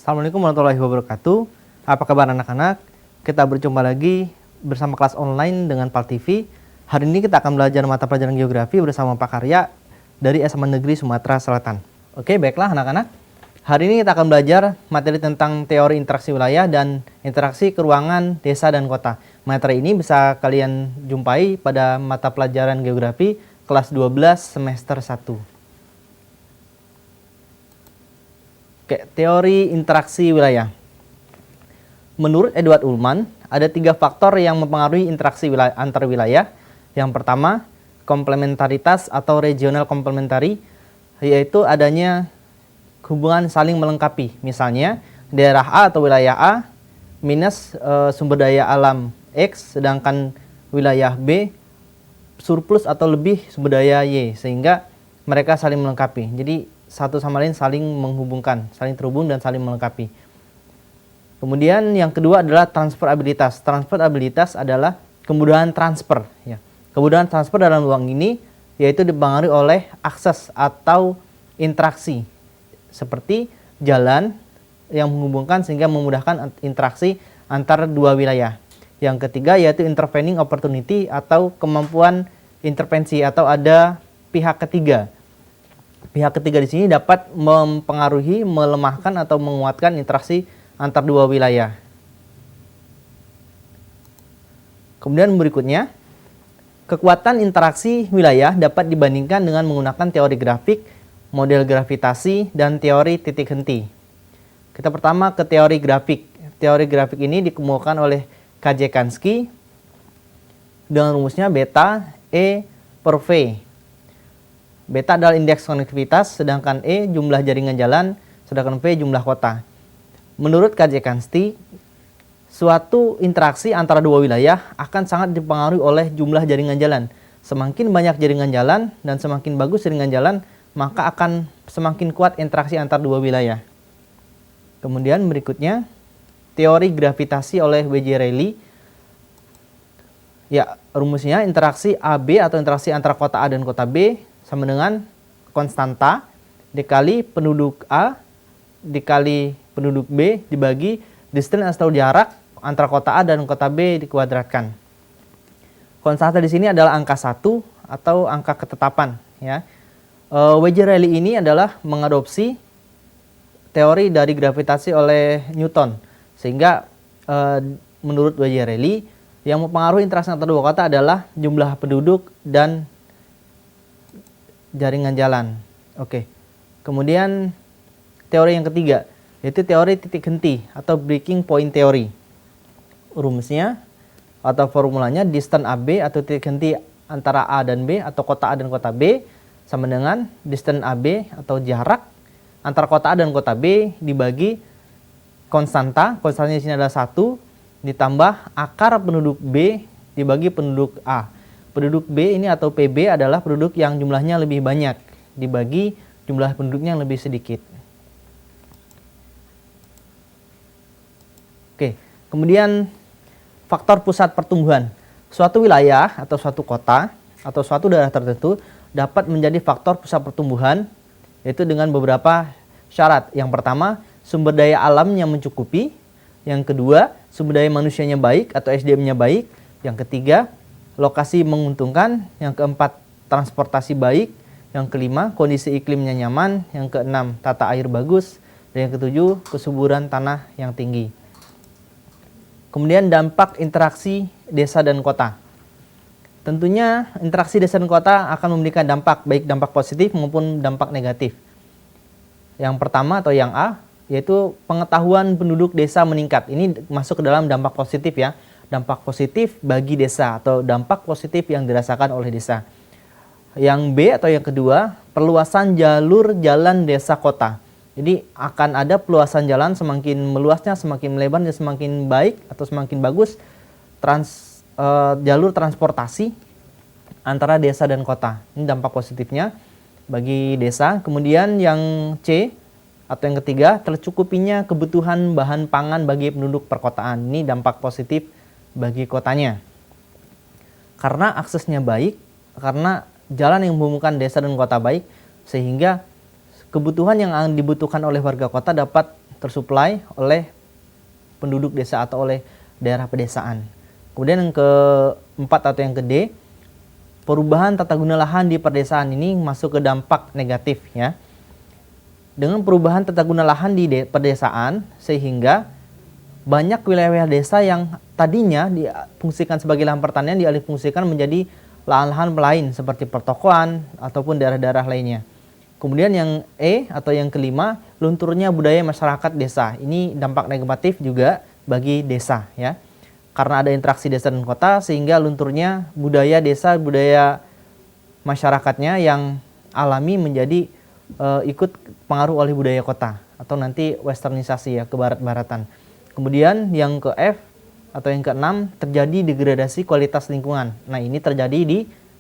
Assalamualaikum warahmatullahi wabarakatuh. Apa kabar anak-anak? Kita berjumpa lagi bersama kelas online dengan PAL TV. Hari ini kita akan belajar mata pelajaran geografi bersama Pak Karya dari SMA Negeri Sumatera Selatan. Oke, baiklah anak-anak. Hari ini kita akan belajar materi tentang teori interaksi wilayah dan interaksi keruangan desa dan kota. Materi ini bisa kalian jumpai pada mata pelajaran geografi kelas 12 semester 1. Oke, teori interaksi wilayah. Menurut Edward Ullmann, ada 3 faktor yang mempengaruhi interaksi antar wilayah. Yang pertama, komplementaritas atau regional komplementari, yaitu adanya hubungan saling melengkapi. Misalnya, daerah A atau wilayah A minus sumber daya alam X, sedangkan wilayah B surplus atau lebih sumber daya Y, sehingga mereka saling melengkapi. Jadi satu sama lain saling menghubungkan, saling terhubung dan saling melengkapi. Kemudian yang kedua adalah transferabilitas. Transferabilitas adalah kemudahan transfer. Ya. Kemudahan transfer dalam ruang ini yaitu dipengaruhi oleh akses atau interaksi, seperti jalan yang menghubungkan sehingga memudahkan interaksi antar dua wilayah. Yang ketiga yaitu intervening opportunity atau kemampuan intervensi atau ada pihak ketiga. Pihak ketiga di sini dapat mempengaruhi, melemahkan atau menguatkan interaksi antar dua wilayah. Kemudian berikutnya, kekuatan interaksi wilayah dapat dibandingkan dengan menggunakan teori grafik, model gravitasi, dan teori titik henti. Kita pertama ke teori grafik. Teori grafik ini dikemukakan oleh K.J. Kansky dengan rumusnya beta E per V. Beta adalah indeks konektivitas, sedangkan E jumlah jaringan jalan, sedangkan V jumlah kota. Menurut K.J. Kansky, suatu interaksi antara dua wilayah akan sangat dipengaruhi oleh jumlah jaringan jalan. Semakin banyak jaringan jalan dan semakin bagus jaringan jalan, maka akan semakin kuat interaksi antar dua wilayah. Kemudian berikutnya, teori gravitasi oleh W.J. Reilly. Ya, rumusnya interaksi AB atau interaksi antara kota A dan kota B sama dengan konstanta dikali penduduk A dikali penduduk B dibagi distance atau jarak antara kota A dan kota B dikuadratkan. Konstanta di sini adalah angka 1 atau angka ketetapan, ya. W.J. Reilly ini adalah mengadopsi teori dari gravitasi oleh Newton, sehingga menurut W.J. Reilly yang mempengaruhi interaksi antara dua kota adalah jumlah penduduk dan jaringan jalan. Oke. Kemudian teori yang ketiga yaitu teori titik henti atau breaking point theory. Rumusnya atau formulanya distance AB atau titik henti antara A dan B atau kota A dan kota B sama dengan distance AB atau jarak antara kota A dan kota B dibagi konstanta. Konstantanya di sini adalah 1 ditambah akar penduduk B dibagi penduduk A. Penduduk B ini atau PB adalah penduduk yang jumlahnya lebih banyak dibagi jumlah penduduknya yang lebih sedikit. Oke, kemudian faktor pusat pertumbuhan. Suatu wilayah atau suatu kota atau suatu daerah tertentu dapat menjadi faktor pusat pertumbuhan yaitu dengan beberapa syarat. Yang pertama, sumber daya alamnya mencukupi. Yang kedua, sumber daya manusianya baik atau SDM-nya baik. Yang ketiga, lokasi menguntungkan. Yang keempat, transportasi baik. Yang kelima, kondisi iklimnya nyaman. Yang keenam, tata air bagus. Dan yang ketujuh, kesuburan tanah yang tinggi. Kemudian dampak interaksi desa dan kota. Tentunya interaksi desa dan kota akan memberikan dampak, baik dampak positif maupun dampak negatif. Yang pertama atau yang A, yaitu pengetahuan penduduk desa meningkat. Ini masuk ke dalam dampak positif, ya. Dampak positif bagi desa atau dampak positif yang dirasakan oleh desa. Yang B atau yang kedua, perluasan jalur jalan desa kota. Jadi akan ada perluasan jalan, semakin meluasnya, semakin melebar dan semakin baik atau semakin bagus jalur transportasi antara desa dan kota. Ini dampak positifnya bagi desa. Kemudian yang C atau yang ketiga, tercukupinya kebutuhan bahan pangan bagi penduduk perkotaan. Ini dampak positif bagi kotanya. Karena aksesnya baik, karena jalan yang menghubungkan desa dan kota baik, sehingga kebutuhan yang dibutuhkan oleh warga kota dapat tersuplai oleh penduduk desa atau oleh daerah pedesaan. Kemudian yang keempat atau yang ke-D, perubahan tata guna lahan di pedesaan ini masuk ke dampak negatif ya. Dengan perubahan tata guna lahan di pedesaan sehingga banyak wilayah-wilayah desa yang tadinya difungsikan sebagai lahan pertanian dialihfungsikan menjadi lahan-lahan lain seperti pertokoan ataupun daerah-daerah lainnya. Kemudian yang E atau yang kelima, lunturnya budaya masyarakat desa. Ini dampak negatif juga bagi desa ya. Karena ada interaksi desa dan kota sehingga lunturnya budaya desa, budaya masyarakatnya yang alami menjadi ikut pengaruh oleh budaya kota atau nanti westernisasi ya, ke barat-baratan. Kemudian yang ke F atau yang keenam, terjadi degradasi kualitas lingkungan. Nah, ini terjadi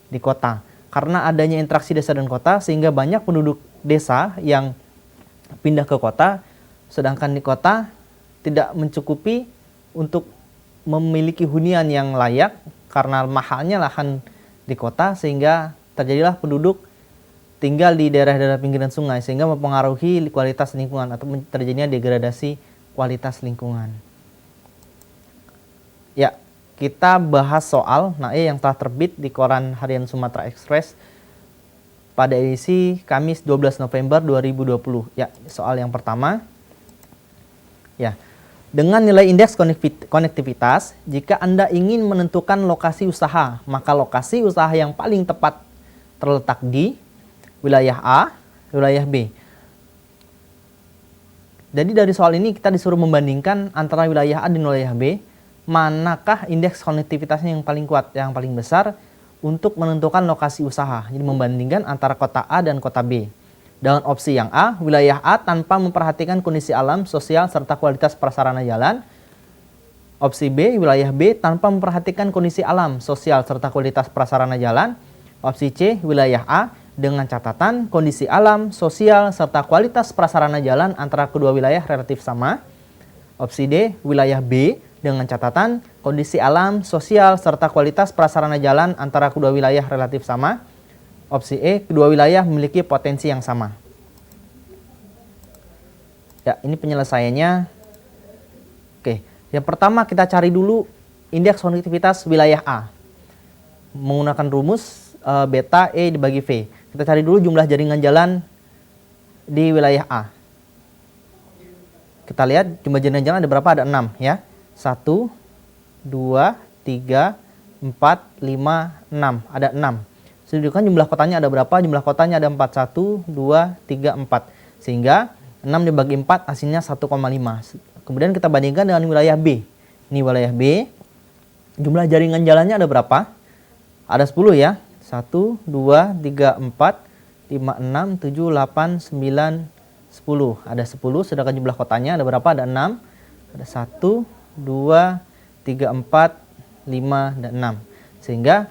di kota. Karena adanya interaksi desa dan kota sehingga banyak penduduk desa yang pindah ke kota, sedangkan di kota tidak mencukupi untuk memiliki hunian yang layak karena mahalnya lahan di kota, sehingga terjadilah penduduk tinggal di daerah-daerah pinggiran sungai sehingga mempengaruhi kualitas lingkungan atau terjadinya degradasi kualitas lingkungan. Ya, kita bahas soal NAE yang telah terbit di Koran Harian Sumatera Express pada edisi Kamis 12 November 2020. Ya, soal yang pertama. Ya. Dengan nilai indeks konektivitas, jika Anda ingin menentukan lokasi usaha, maka lokasi usaha yang paling tepat terletak di wilayah A, wilayah B. Jadi dari soal ini kita disuruh membandingkan antara wilayah A dan wilayah B, manakah indeks konektivitasnya yang paling kuat, yang paling besar untuk menentukan lokasi usaha. Jadi membandingkan antara kota A dan kota B. Dengan opsi yang A, wilayah A tanpa memperhatikan kondisi alam, sosial, serta kualitas prasarana jalan. Opsi B, wilayah B tanpa memperhatikan kondisi alam, sosial, serta kualitas prasarana jalan. Opsi C, wilayah A dengan catatan kondisi alam, sosial, serta kualitas prasarana jalan antara kedua wilayah relatif sama. Opsi D, wilayah B dengan catatan kondisi alam, sosial, serta kualitas prasarana jalan antara kedua wilayah relatif sama. Opsi E, kedua wilayah memiliki potensi yang sama. Ya, ini penyelesaiannya. Oke, yang pertama kita cari dulu indeks konektivitas wilayah A. Menggunakan rumus beta E dibagi V. Kita cari dulu jumlah jaringan jalan di wilayah A. Kita lihat jumlah jaringan jalan ada berapa? Ada 6 ya. 1, 2, 3, 4, 5, 6. Ada 6. Sedangkan jumlah kotanya ada berapa? Jumlah kotanya ada 4, 1, 2, 3, 4. Sehingga 6 dibagi 4 hasilnya 1,5. Kemudian kita bandingkan dengan wilayah B. Ini wilayah B. Jumlah jaringan jalannya ada berapa? Ada 10 ya. 1, 2, 3, 4, 5, 6, 7, 8, 9, 10. Ada 10, sedangkan jumlah kotanya ada berapa? Ada 6. Ada 1, 2, 3, 4, 5, dan 6. Sehingga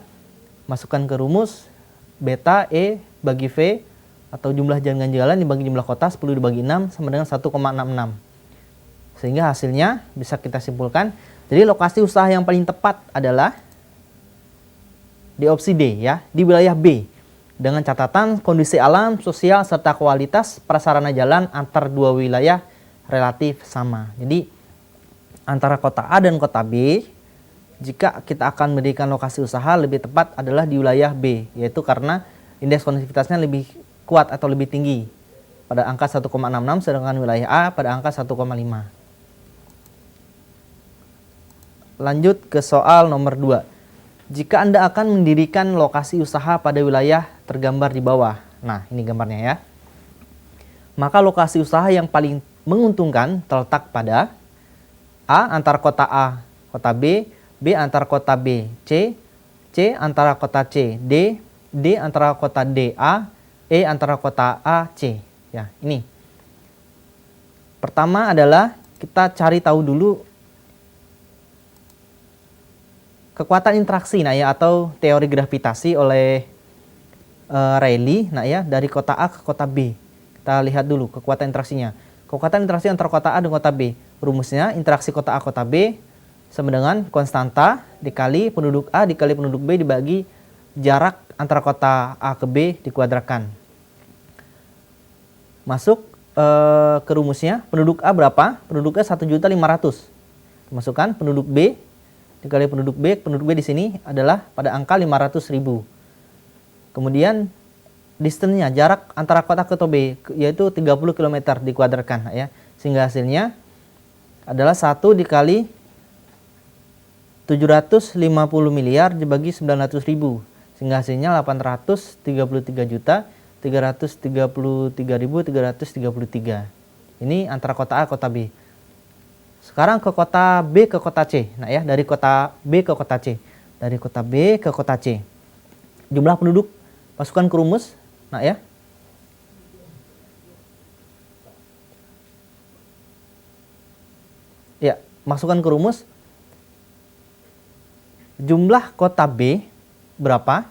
masukkan ke rumus beta E bagi V atau jumlah jaringan jalan dibagi jumlah kota 10 dibagi 6 sama dengan 1,66. Sehingga hasilnya bisa kita simpulkan. Jadi lokasi usaha yang paling tepat adalah di opsi D ya, di wilayah B. Dengan catatan kondisi alam, sosial, serta kualitas prasarana jalan antar dua wilayah relatif sama. Jadi antara kota A dan kota B, jika kita akan mendirikan lokasi usaha lebih tepat adalah di wilayah B, yaitu karena indeks konektivitasnya lebih kuat atau lebih tinggi pada angka 1,66, sedangkan wilayah A pada angka 1,5. Lanjut ke soal nomor 2. Jika Anda akan mendirikan lokasi usaha pada wilayah tergambar di bawah. Nah, ini gambarnya ya. Maka lokasi usaha yang paling menguntungkan terletak pada A antara kota A, kota B, B antara kota B, C antara kota C, D antara kota D, A, E antara kota A, C. Ya, ini. Pertama adalah kita cari tahu dulu kekuatan interaksi nah ya, atau teori gravitasi oleh Rayleigh nah ya, dari kota A ke kota B. Kita lihat dulu kekuatan interaksinya. Kekuatan interaksi antara kota A dan kota B. Rumusnya interaksi kota A kota B sama dengan konstanta dikali penduduk A dikali penduduk B dibagi jarak antara kota A ke B dikuadratkan. Masuk ke rumusnya. Penduduk A berapa? Penduduk A 1.500.000. Masukkan penduduk B dikali penduduk B di sini adalah pada angka 500.000. Kemudian distance-nya, jarak antara kota ke kota B yaitu 30 km dikuadratkan ya. Sehingga hasilnya adalah 1 dikali 750 miliar dibagi 900.000. Sehingga hasilnya 833.333.333. Ini antara kota A kota B. Sekarang ke kota B ke kota C. Nah ya, dari kota B ke kota C. Dari kota B ke kota C. Jumlah penduduk masukkan ke rumus. Nah ya. Ya, masukkan ke rumus. Jumlah kota B berapa?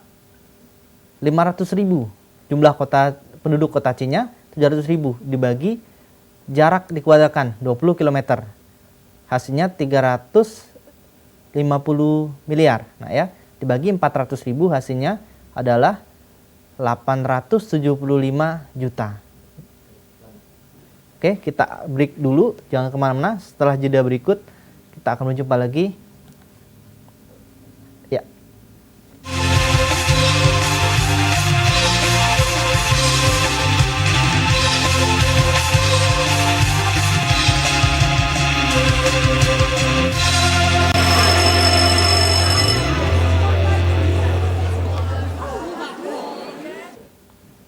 500.000. Jumlah penduduk kota C-nya 700.000 dibagi jarak dikuadratkan 20 km. Hasilnya 350 miliar. Nah ya, dibagi 400.000 hasilnya adalah 875 juta. Oke, kita break dulu, jangan kemana-mana. Setelah jeda berikut, kita akan berjumpa lagi. Ya.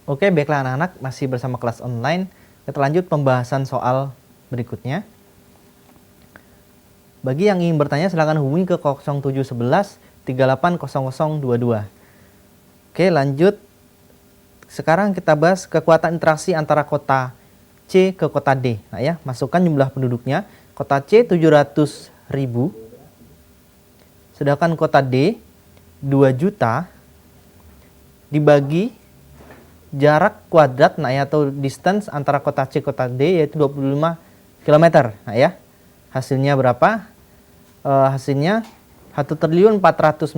Oke, baiklah anak-anak, masih bersama kelas online. Kita lanjut pembahasan soal berikutnya. Bagi yang ingin bertanya silakan hubungi ke 0711 380022. Oke, lanjut. Sekarang kita bahas kekuatan interaksi antara kota C ke kota D. Nah ya, masukkan jumlah penduduknya. Kota C 700.000. Sedangkan kota D 2 juta dibagi jarak kuadrat, nah ya, atau distance antara kota C kota D yaitu 25 km. Nah ya, hasilnya berapa? Hasilnya 1.400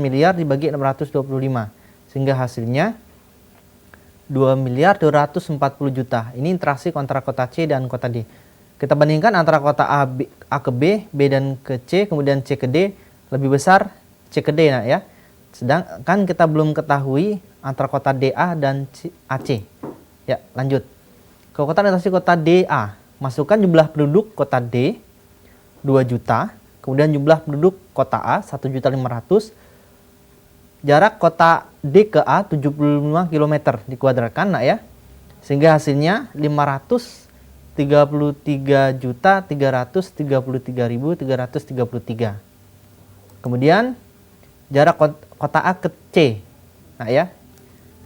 miliar dibagi 625. Sehingga hasilnya 2.240 juta. Ini interaksi antara kota C dan kota D. Kita bandingkan antara kota A ke B, B dan ke C, kemudian C ke D, lebih besar C ke D. Nah ya, sedangkan kita belum ketahui antara kota DA dan AC. Ya, lanjut. Kekuatan interaksi kota DA. Masukkan jumlah penduduk kota D 2 juta, kemudian jumlah penduduk kota A 1.500.000. Jarak kota D ke A 75 km dikuadratkan, nah ya. Sehingga hasilnya 533.333.333. Kemudian jarak kota A ke C. Nah ya,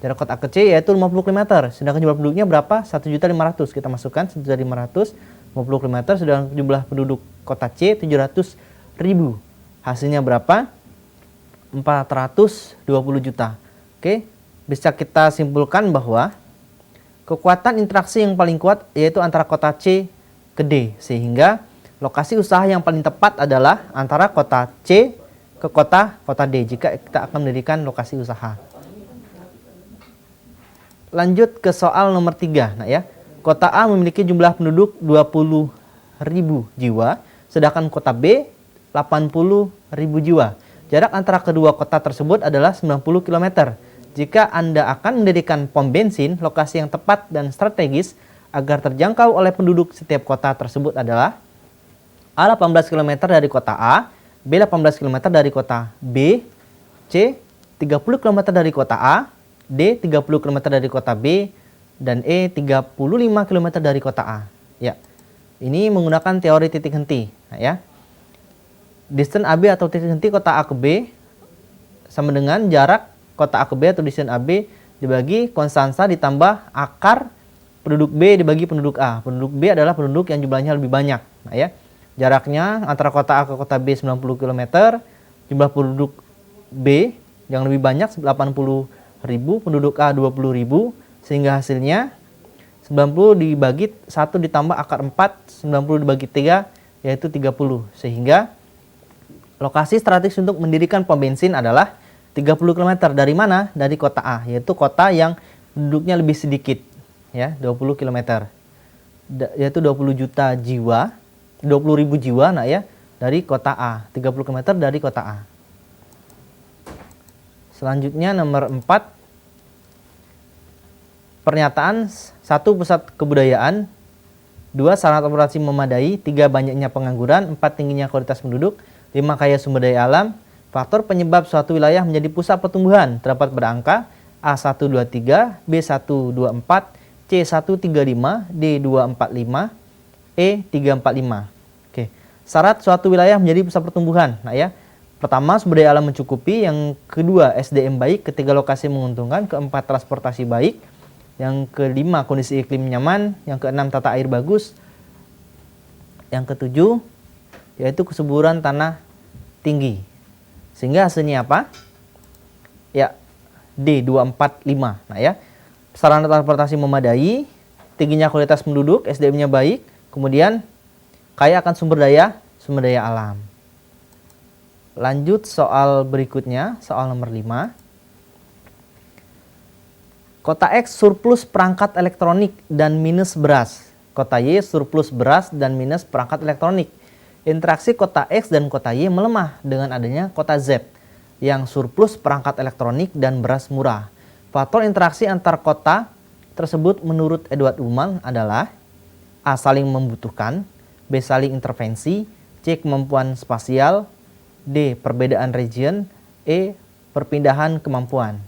jarak kota A ke C yaitu 50 km. Sedangkan jumlah penduduknya berapa? 1.500.000. Kita masukkan 1.500, 50 km. Sedangkan jumlah penduduk kota C 700.000. Hasilnya berapa? 420 juta. Oke, bisa kita simpulkan bahwa kekuatan interaksi yang paling kuat yaitu antara kota C ke D. Sehingga lokasi usaha yang paling tepat adalah antara kota C ke kota D jika kita akan mendirikan lokasi usaha. Lanjut ke soal nomor 3. Nah ya, kota A memiliki jumlah penduduk 20.000 jiwa, sedangkan kota B 80.000 jiwa. Jarak antara kedua kota tersebut adalah 90 km. Jika Anda akan mendirikan pom bensin, lokasi yang tepat dan strategis agar terjangkau oleh penduduk setiap kota tersebut adalah A 18 km dari kota A, B 18 km dari kota B, C 30 km dari kota A, D 30 km dari kota B, dan E 35 km dari kota A. Ya, ini menggunakan teori titik henti. Nah, ya, distance AB atau titik henti kota A ke B sama dengan jarak kota A ke B atau distance AB dibagi konstansa ditambah akar penduduk B dibagi penduduk A. Penduduk B adalah penduduk yang jumlahnya lebih banyak. Nah, ya, jaraknya antara kota A ke kota B 90 km, jumlah penduduk B yang lebih banyak 80.000, penduduk A 20.000, sehingga hasilnya 90 dibagi 1 ditambah akar 4, 90 dibagi 3 yaitu 30. Sehingga lokasi strategis untuk mendirikan pom bensin adalah 30 km. Dari mana? Dari kota A, yaitu kota yang penduduknya lebih sedikit, ya, 20 km. yaitu 20 juta jiwa, 20.000 jiwa nak ya, dari kota A, 30 km dari kota A. Selanjutnya nomor 4, pernyataan 1 pusat kebudayaan, 2 sarana transportasi memadai, 3 banyaknya pengangguran, 4 tingginya kualitas penduduk, 5 kaya sumber daya alam. Faktor penyebab suatu wilayah menjadi pusat pertumbuhan terdapat pada angka A123, B124, C135, D245, E345. Oke. Syarat suatu wilayah menjadi pusat pertumbuhan. Nah ya. Pertama, sumber daya alam mencukupi, yang kedua SDM baik, ketiga lokasi menguntungkan, keempat transportasi baik, yang kelima kondisi iklim nyaman, yang keenam tata air bagus, yang ketujuh yaitu kesuburan tanah tinggi. Sehingga hasilnya apa? Ya, D245. Nah ya, sarana transportasi memadai, tingginya kualitas penduduk, SDM-nya baik, kemudian kaya akan sumber daya alam. Lanjut soal berikutnya, soal nomor 5. Kota X surplus perangkat elektronik dan minus beras. Kota Y surplus beras dan minus perangkat elektronik. Interaksi kota X dan kota Y melemah dengan adanya kota Z yang surplus perangkat elektronik dan beras murah. Faktor interaksi antar kota tersebut menurut Edward Ullmann adalah A. Saling membutuhkan, B. Saling intervensi, C. Kemampuan spasial, D. Perbedaan region, E. Perpindahan kemampuan.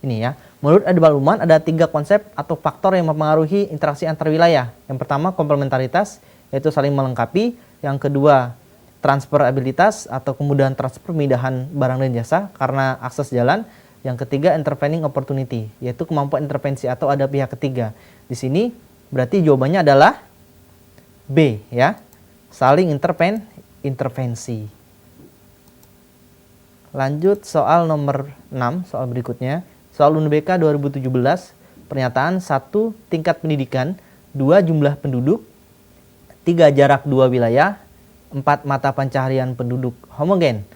Ini ya, menurut Edward Ullmann ada 3 konsep atau faktor yang mempengaruhi interaksi antar wilayah. Yang pertama komplementaritas, yaitu saling melengkapi. Yang kedua transferabilitas atau kemudahan transfer pemindahan barang dan jasa karena akses jalan. Yang ketiga intervening opportunity, yaitu kemampuan intervensi atau ada pihak ketiga. Di sini berarti jawabannya adalah B ya, saling intervensi. Lanjut soal nomor 6, soal berikutnya. Soal UNBK 2017, pernyataan 1 tingkat pendidikan, 2 jumlah penduduk, 3 jarak 2 wilayah, 4 mata pencaharian penduduk homogen.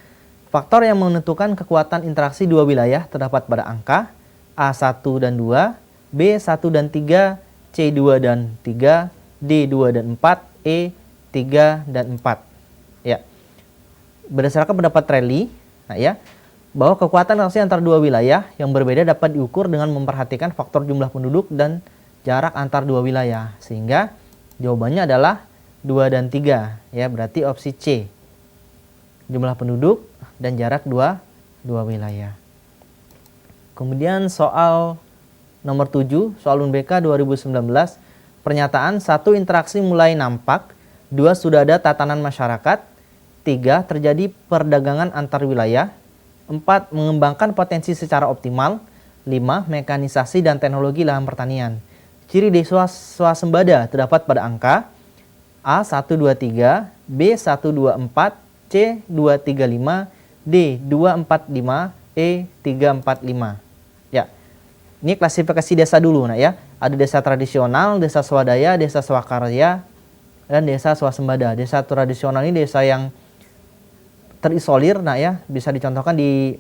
Faktor yang menentukan kekuatan interaksi 2 wilayah terdapat pada angka A1 dan 2, B1 dan 3, C2 dan 3, D2 dan 4, E3 dan 4. Ya. Berdasarkan pendapat Rayleigh, nah ya, bahwa kekuatan interaksi antar 2 wilayah yang berbeda dapat diukur dengan memperhatikan faktor jumlah penduduk dan jarak antar 2 wilayah. Sehingga jawabannya adalah 2 dan 3. Ya, berarti opsi C. Jumlah penduduk dan jarak 2 wilayah. Kemudian soal nomor 7, soal UNBK 2019, pernyataan 1 interaksi mulai nampak, 2 sudah ada tatanan masyarakat, 3 terjadi perdagangan antar wilayah, 4 mengembangkan potensi secara optimal, 5 mekanisasi dan teknologi lahan pertanian. Ciri desa swasembada terdapat pada angka A123, B124, C235, D245, E345. Ya. Ini klasifikasi desa dulu, nah ya. Ada desa tradisional, desa swadaya, desa swakarya, dan desa swasembada. Desa tradisional ini desa yang terisolir, nah ya, bisa dicontohkan di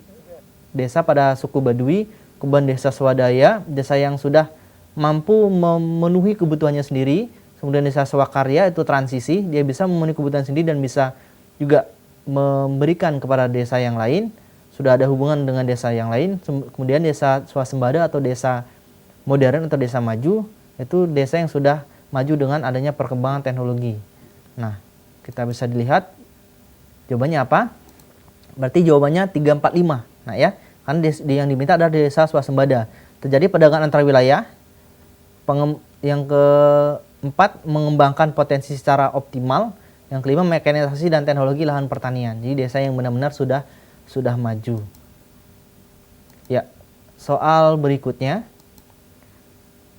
desa pada suku Baduy. Kemudian desa swadaya, desa yang sudah mampu memenuhi kebutuhannya sendiri. Kemudian desa swakarya itu transisi, dia bisa memenuhi kebutuhan sendiri dan bisa juga memberikan kepada desa yang lain, sudah ada hubungan dengan desa yang lain. Kemudian desa swasembada atau desa modern atau desa maju, itu desa yang sudah maju dengan adanya perkembangan teknologi. Nah, kita bisa dilihat jawabannya apa? Berarti jawabannya 345. Nah ya, kan yang diminta adalah desa swasembada. Terjadi perdagangan antar wilayah. Yang keempat, mengembangkan potensi secara optimal. Yang kelima, mekanisasi dan teknologi lahan pertanian. Jadi desa yang benar-benar sudah maju. Ya, soal berikutnya.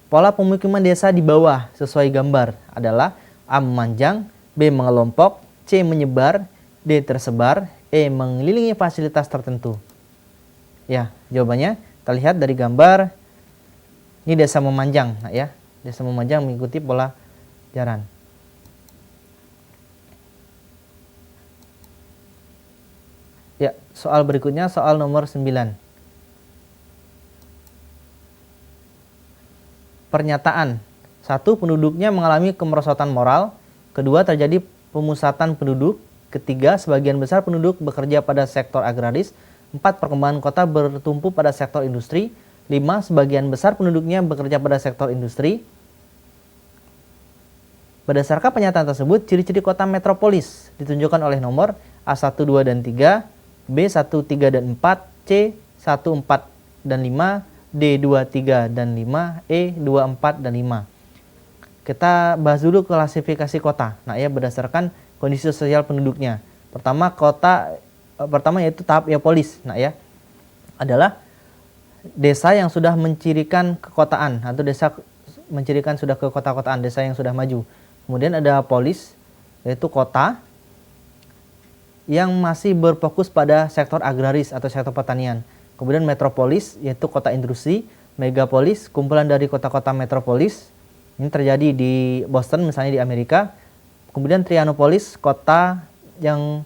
Pola pemukiman desa di bawah sesuai gambar adalah A. memanjang, B. mengelompok, C. menyebar, D. tersebar, E. mengelilingi fasilitas tertentu. Ya, jawabannya kita lihat dari gambar. Ini desa memanjang, nah ya. Desa memanjang mengikuti pola jaran. Ya, soal berikutnya soal nomor 9. Pernyataan Satu, penduduknya mengalami kemerosotan moral. Kedua, terjadi pemusatan penduduk. Ketiga, sebagian besar penduduk bekerja pada sektor agraris. 4, perkembangan kota bertumpu pada sektor industri. 5, sebagian besar penduduknya bekerja pada sektor industri. Berdasarkan pernyataan tersebut, ciri-ciri kota metropolis ditunjukkan oleh nomor A1, 2, dan 3, B1, 3, dan 4, C1, 4, dan 5, D2, 3, dan 5, E2, 4, dan 5. Kita bahas dulu klasifikasi kota. Nah ya, berdasarkan kondisi sosial penduduknya. Pertama yaitu tahap eopolis. Nah ya, adalah desa yang sudah mencirikan kekotaan atau desa mencirikan sudah ke kota-kotaan, desa yang sudah maju. Kemudian ada polis, yaitu kota yang masih berfokus pada sektor agraris atau sektor pertanian. Kemudian metropolis, yaitu kota industri. Megapolis, kumpulan dari kota-kota metropolis. Ini terjadi di Boston misalnya di Amerika. Kemudian Trianopolis, kota yang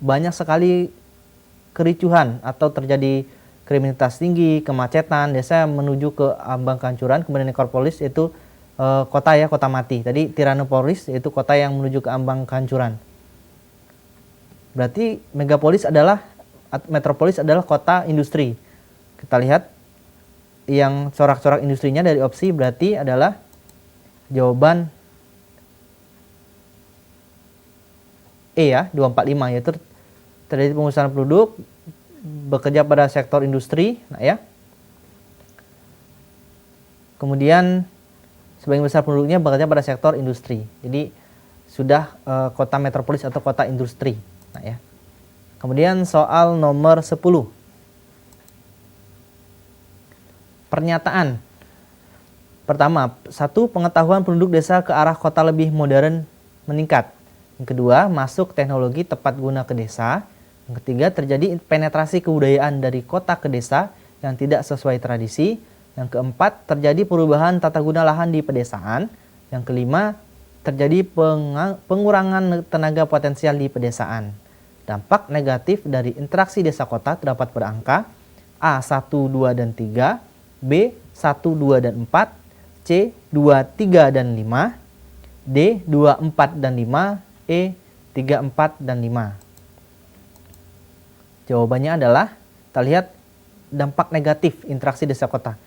banyak sekali kericuhan atau terjadi kriminalitas tinggi, kemacetan, desa menuju ke ambang kehancuran. Kemudian Necropolis yaitu kota mati. Tadi Tyrannopolis yaitu kota yang menuju ke ambang kehancuran. Berarti metropolis adalah kota industri. Kita lihat yang corak-corak industrinya dari opsi berarti adalah jawaban E ya, 245, yaitu terjadi pengusahaan penduduk bekerja pada sektor industri. Nah ya. Kemudian sebagian besar penduduknya bekerja pada sektor industri. Jadi sudah kota metropolis atau kota industri. Nah ya. Kemudian soal nomor 10. Pernyataan. Pertama, 1, pengetahuan penduduk desa ke arah kota lebih modern meningkat. Yang kedua, masuk teknologi tepat guna ke desa. Yang ketiga, terjadi penetrasi kebudayaan dari kota ke desa yang tidak sesuai tradisi. Yang keempat, terjadi perubahan tata guna lahan di pedesaan. Yang kelima, terjadi pengurangan tenaga potensial di pedesaan. Dampak negatif dari interaksi desa kota terdapat pada angka A1, 2, dan 3, B1, 2, dan 4, C2, 3, dan 5, D2, 4, dan 5, E3, 4, dan 5. Jawabannya adalah, kita lihat dampak negatif interaksi desa kota.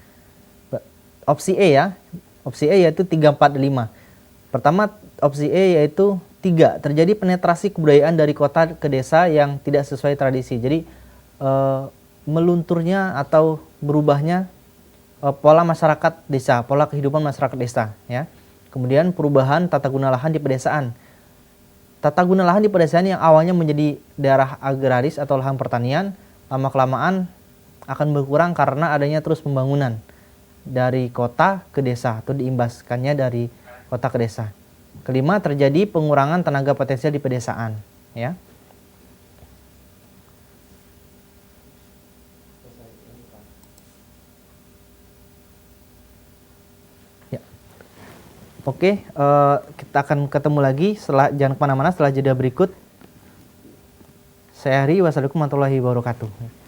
Opsi E ya, opsi E yaitu 3, 4, 5. Pertama, opsi E yaitu 3, terjadi penetrasi kebudayaan dari kota ke desa yang tidak sesuai tradisi. Jadi melunturnya atau berubahnya pola masyarakat desa, pola kehidupan masyarakat desa ya. Kemudian perubahan tata guna lahan di pedesaan. Tata guna lahan di pedesaan yang awalnya menjadi daerah agraris atau lahan pertanian, lama-kelamaan akan berkurang karena adanya terus pembangunan dari kota ke desa atau diimbaskannya dari kota ke desa. Kelima, terjadi pengurangan tenaga potensial di pedesaan ya. Oke, kita akan ketemu lagi jangan kemana-mana setelah jeda berikut. Saya Hari, wassalamualaikum warahmatullahi wabarakatuh.